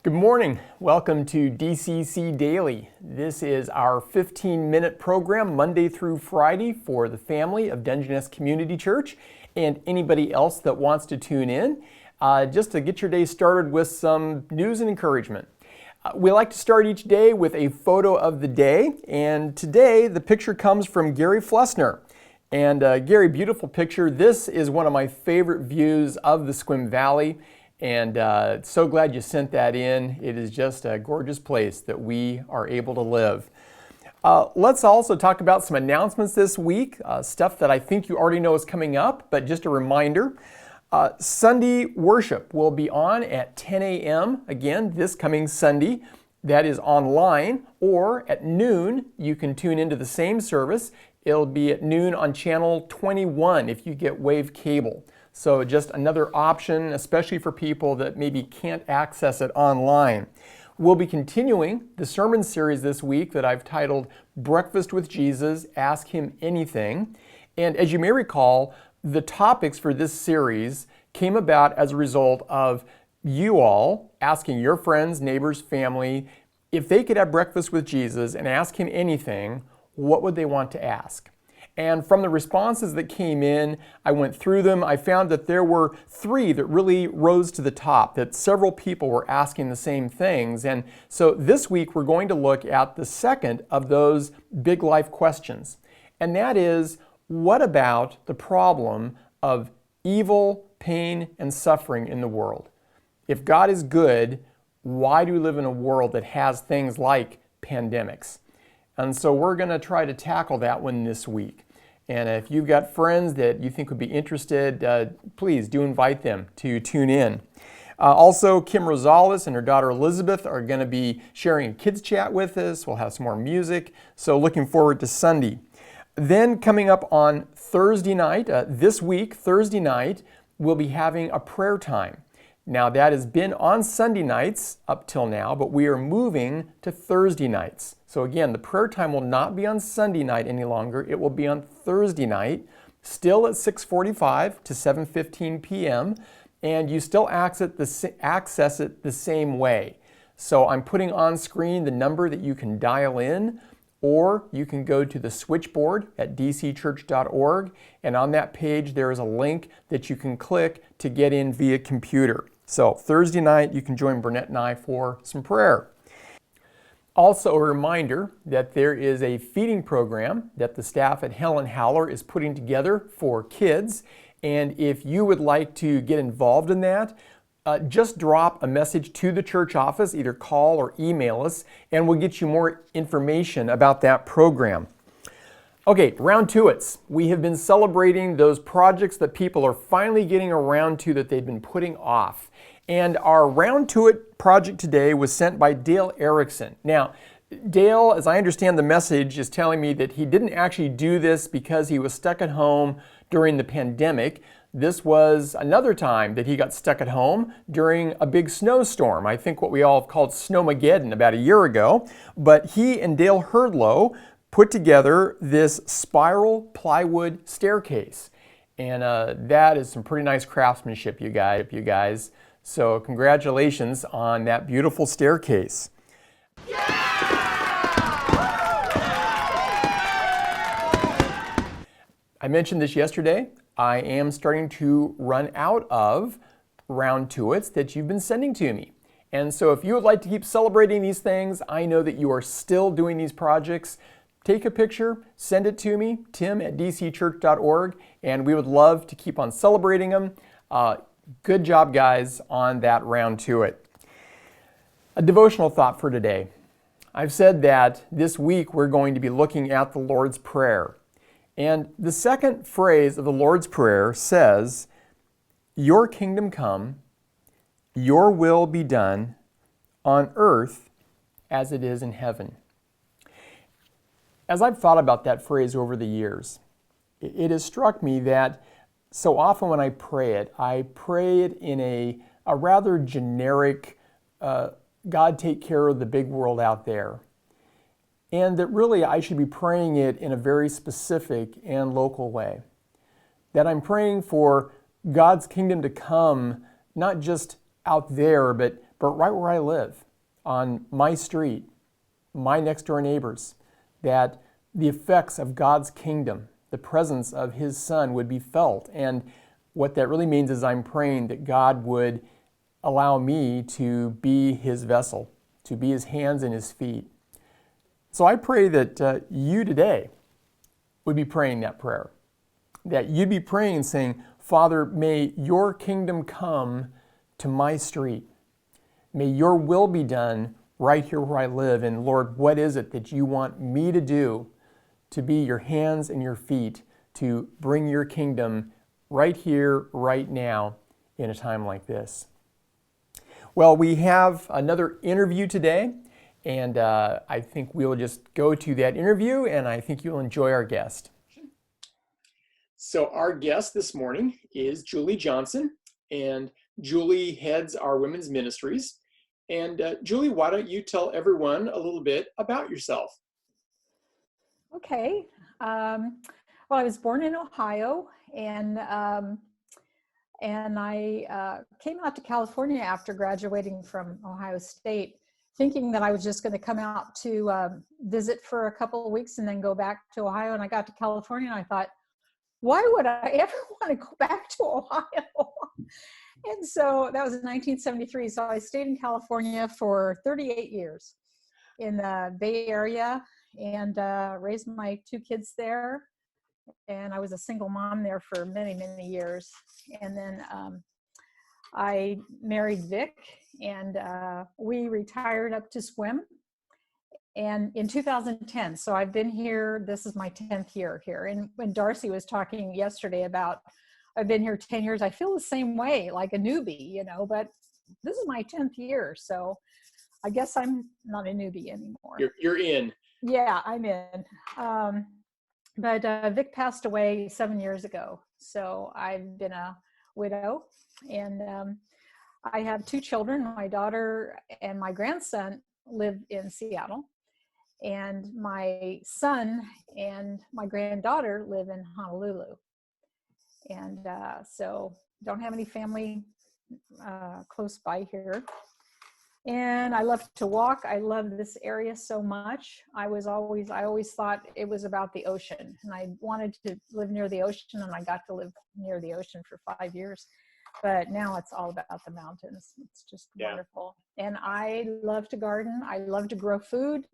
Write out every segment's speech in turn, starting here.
Good morning. Welcome to DCC Daily. This is our 15-minute program Monday through Friday for the family of Dungeness Community Church and anybody else that wants to tune in, just to get your day started with some news and encouragement. We like to start each day with a photo of the day, and today the picture comes from Gary Flessner. And Gary, beautiful picture. This is one of my favorite views of the Sequim Valley. And so glad you sent that in. It is just a gorgeous place that we are able to live. Let's also talk about some announcements this week, stuff that I think you already know is coming up, but just a reminder. Sunday worship will be on at 10 a.m. again this coming Sunday. That is online, or at noon you can tune into the same service. It'll be at noon on channel 21 if you get Wave Cable. So just another option, especially for people that maybe can't access it online. We'll be continuing the sermon series this week that I've titled Breakfast with Jesus, Ask Him Anything. And as you may recall, the topics for this series came about as a result of you all asking your friends, neighbors, family, if they could have breakfast with Jesus and ask Him anything, what would they want to ask? And from the responses that came in, I went through them. I found that there were three that really rose to the top, that several people were asking the same things. And so this week we're going to look at the second of those big life questions. And that is, what about the problem of evil, pain, and suffering in the world? If God is good, why do we live in a world that has things like pandemics? And so we're going to try to tackle that one this week. And if you've got friends that you think would be interested, please do invite them to tune in. Also, Kim Rosales and her daughter Elizabeth are going to be sharing a kids chat with us. We'll have some more music. So looking forward to Sunday. Then coming up on Thursday night, this week, Thursday night, we'll be having a prayer time. Now that has been on Sunday nights up till now, but we are moving to Thursday nights. So again, the prayer time will not be on Sunday night any longer. It will be on Thursday night, still at 6:45 to 7:15 p.m. And you still access it the same way. So I'm putting on screen the number that you can dial in, or you can go to the switchboard at dcchurch.org, and on that page there is a link that you can click to get in via computer. So Thursday night you can join Burnett and I for some prayer. Also a reminder that there is a feeding program that the staff at Helen Howler is putting together for kids, and if you would like to get involved in that, just drop a message to the church office, either call or email us, and we'll get you more information about that program. Okay, round to it. We have been celebrating those projects that people are finally getting around to that they've been putting off. And our round to it project today was sent by Dale Erickson. Now, Dale, as I understand the message, is telling me that he didn't actually do this because he was stuck at home during the pandemic. This was another time that he got stuck at home during a big snowstorm. I think what we all have called Snowmageddon about a year ago. But he and Dale Herdlow put together this spiral plywood staircase. And that is some pretty nice craftsmanship, you guys. So congratulations on that beautiful staircase. Yeah! I mentioned this yesterday. I am starting to run out of round to its that you've been sending to me. And so if you would like to keep celebrating these things, I know that you are still doing these projects. Take a picture, send it to me, tim@dcchurch.org, and we would love to keep on celebrating them. Good job, guys, on that round to it. A devotional thought for today. I've said that this week we're going to be looking at the Lord's Prayer. And the second phrase of the Lord's Prayer says, "Your kingdom come, your will be done on earth as it is in heaven." As I've thought about that phrase over the years, it has struck me that so often when I pray it in a rather generic, God take care of the big world out there. And that really I should be praying it in a very specific and local way. That I'm praying for God's kingdom to come, not just out there, but but right where I live, on my street, my next door neighbors, that the effects of God's kingdom, the presence of His Son would be felt. And what that really means is I'm praying that God would allow me to be His vessel, to be His hands and His feet. So I pray that you today would be praying that prayer, that you'd be praying and saying, Father, may your kingdom come to my street. May your will be done right here where I live. And Lord, what is it that you want me to do to be your hands and your feet to bring your kingdom right here, right now, in a time like this? Well, we have another interview today, and I think we'll just go to that interview, and I think you'll enjoy our guest. So our guest this morning is Julie Johnson, and Julie heads our women's ministries. And Julie, why don't you tell everyone a little bit about yourself? Okay. Well, I was born in Ohio, and I came out to California after graduating from Ohio State, thinking that I was just going to come out to visit for a couple of weeks and then go back to Ohio. And I got to California, and I thought, why would I ever want to go back to Ohio? And so that was in 1973. So I stayed in California for 38 years in the Bay Area, and raised my 2 kids there. And I was a single mom there for many, many years. And then I married Vic, and we retired up to Swim. And in 2010, so I've been here, this is my 10th year here. And when Darcy was talking yesterday about, I've been here 10 years, I feel the same way, like a newbie, but this is my 10th year. So I guess I'm not a newbie anymore. You're in. Yeah, I'm in. But Vic passed away 7 years ago. So I've been a widow, and I have 2 children. My daughter and my grandson live in Seattle, and my son and my granddaughter live in Honolulu. And so don't have any family close by here. And I love to walk. I love this area so much. I always thought it was about the ocean, and I wanted to live near the ocean, and I got to live near the ocean for 5 years. But now it's all about the mountains. It's just wonderful. And I love to garden. I love to grow food.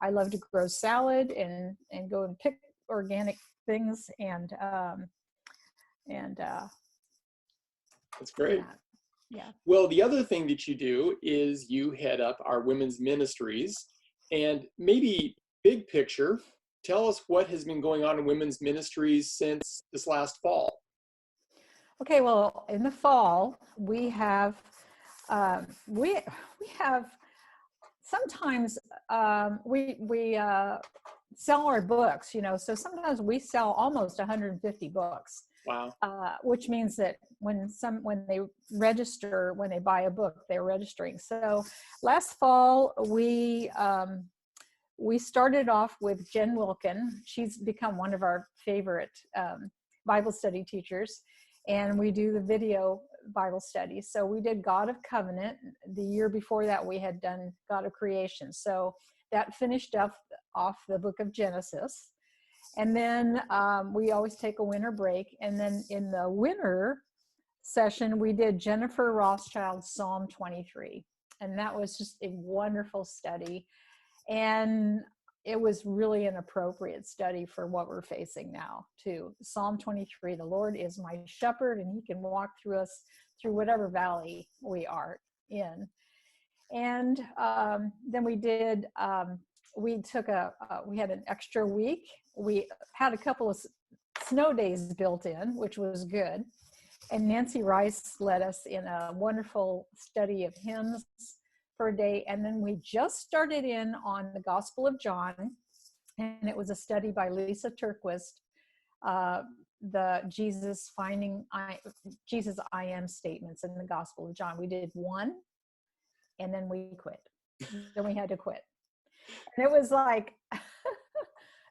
I love to grow salad and go and pick organic things. And that's great. Yeah. Well, the other thing that you do is you head up our women's ministries, and maybe big picture, tell us what has been going on in women's ministries since this last fall. Okay, well, in the fall we have sometimes we sell our books, so sometimes we sell almost 150 books. Wow. Which means that when they register, when they buy a book, they're registering. So last fall we started off with Jen Wilkin. She's become one of our favorite Bible study teachers, and we do the video Bible study. So we did God of Covenant. The year before that, we had done God of Creation. So that finished off the book of Genesis. And then we always take a winter break. And then in the winter session, we did Jennifer Rothschild's Psalm 23. And that was just a wonderful study. And it was really an appropriate study for what we're facing now, too. Psalm 23, the Lord is my shepherd, and He can walk through us through whatever valley we are in. And then we did, we had an extra week. We had a couple of snow days built in, which was good. And Nancy Rice led us in a wonderful study of hymns for a day. And then we just started in on the Gospel of John, and it was a study by Lisa Turquist, the Jesus I am statements in the Gospel of John. We did one, and then we quit. Then we had to quit. And it was like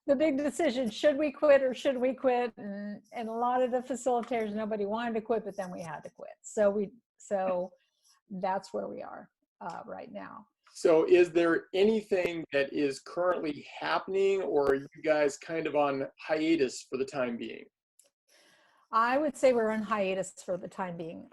the big decision, should we quit or should we quit? And a lot of the facilitators, nobody wanted to quit, but then we had to quit. So that's where we are. right now. So is there anything that is currently happening, or are you guys kind of on hiatus for the time being? I would say we're on hiatus for the time being.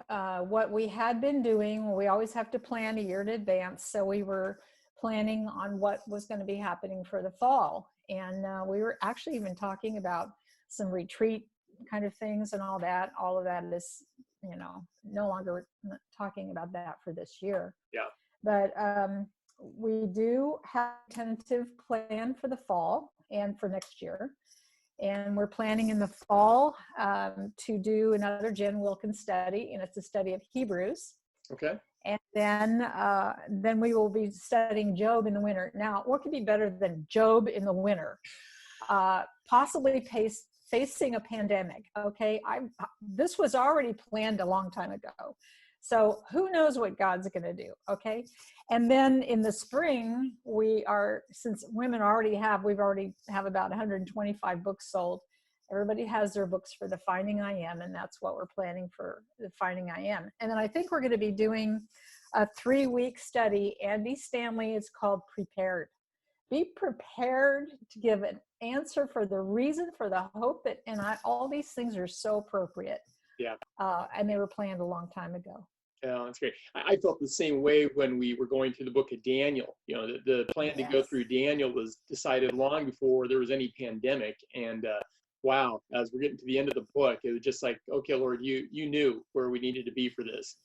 What we had been doing, we always have to plan a year in advance. So we were planning on what was going to be happening for the fall. And we were actually even talking about some retreat kind of things and all that. All of that is, no longer talking about that for this year. Yeah. But we do have a tentative plan for the fall and for next year. And we're planning in the fall to do another Jen Wilkins study, and it's a study of Hebrews. Okay. And then we will be studying Job in the winter. Now, what could be better than Job in the winter? Possibly facing a pandemic. Okay, this was already planned a long time ago. So who knows what God's going to do? Okay. And then in the spring, since women we already have about 125 books sold. Everybody has their books for the Finding I Am, and that's what we're planning for the Finding I Am. And then I think we're going to be doing a 3-week study. Andy Stanley, it's called Prepared. Be prepared to give an answer for the reason, for the hope all these things are so appropriate. Yeah. And they were planned a long time ago. Yeah, that's great. I felt the same way when we were going through the book of Daniel. The plan to go through Daniel was decided long before there was any pandemic. And wow, as we're getting to the end of the book, it was just like, okay, Lord, you knew where we needed to be for this.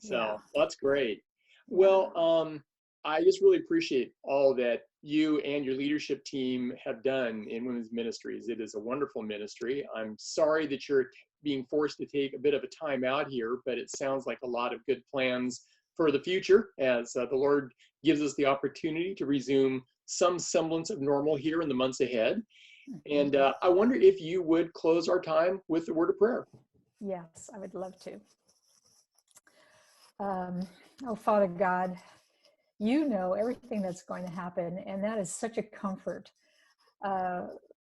So that's great. Well, I just really appreciate all that you and your leadership team have done in women's ministries. It is a wonderful ministry. I'm sorry that you're being forced to take a bit of a time out here, but it sounds like a lot of good plans for the future as the Lord gives us the opportunity to resume some semblance of normal here in the months ahead. And I wonder if you would close our time with the word of prayer. Yes, I would love to. Oh, Father God, you know everything that's going to happen, and that is such a comfort.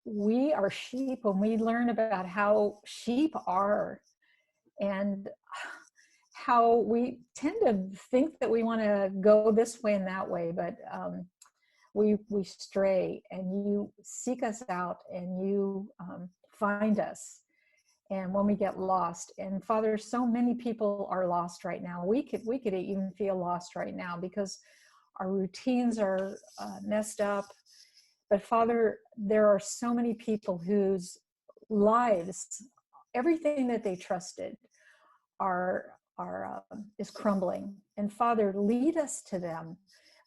We are sheep, and we learn about how sheep are and how we tend to think that we want to go this way and that way, but we stray, and you seek us out, and you find us. And when we get lost, and Father, so many people are lost right now. We could even feel lost right now because our routines are messed up. But Father, there are so many people whose lives, everything that they trusted, is crumbling. And Father, lead us to them.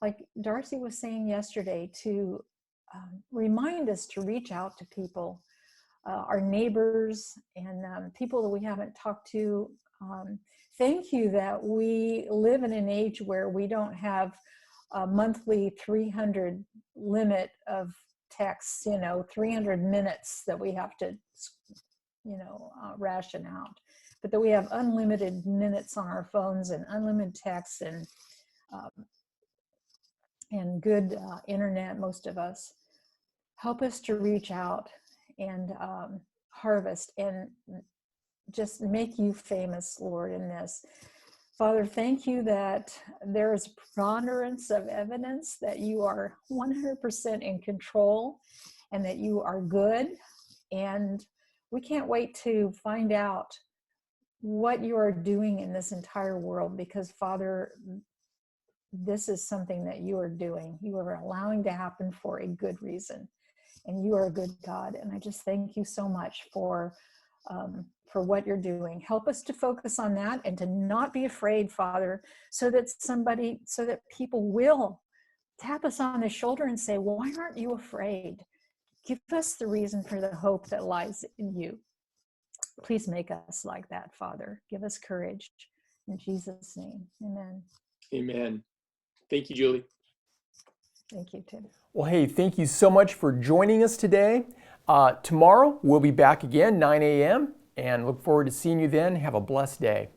Like Darcy was saying yesterday, to remind us to reach out to people, our neighbors, and people that we haven't talked to. Thank you that we live in an age where we don't have a monthly 300 limit of texts, 300 minutes that we have to, ration out, but that we have unlimited minutes on our phones and unlimited texts and good internet, most of us. Help us to reach out and harvest and just make you famous, Lord, in this. Father, thank you that there is preponderance of evidence that you are 100% in control and that you are good. And we can't wait to find out what you are doing in this entire world, because Father, this is something that you are doing. You are allowing to happen for a good reason. And you are a good God. And I just thank you so much for what you're doing. Help us to focus on that and to not be afraid, Father, so that people will tap us on the shoulder and say, why aren't you afraid? Give us the reason for the hope that lies in you. Please make us like that, Father. Give us courage. In Jesus' name, amen. Amen. Thank you, Julie. Thank you, Tim. Well, hey, thank you so much for joining us today. Tomorrow, we'll be back again, 9 a.m., and look forward to seeing you then. Have a blessed day.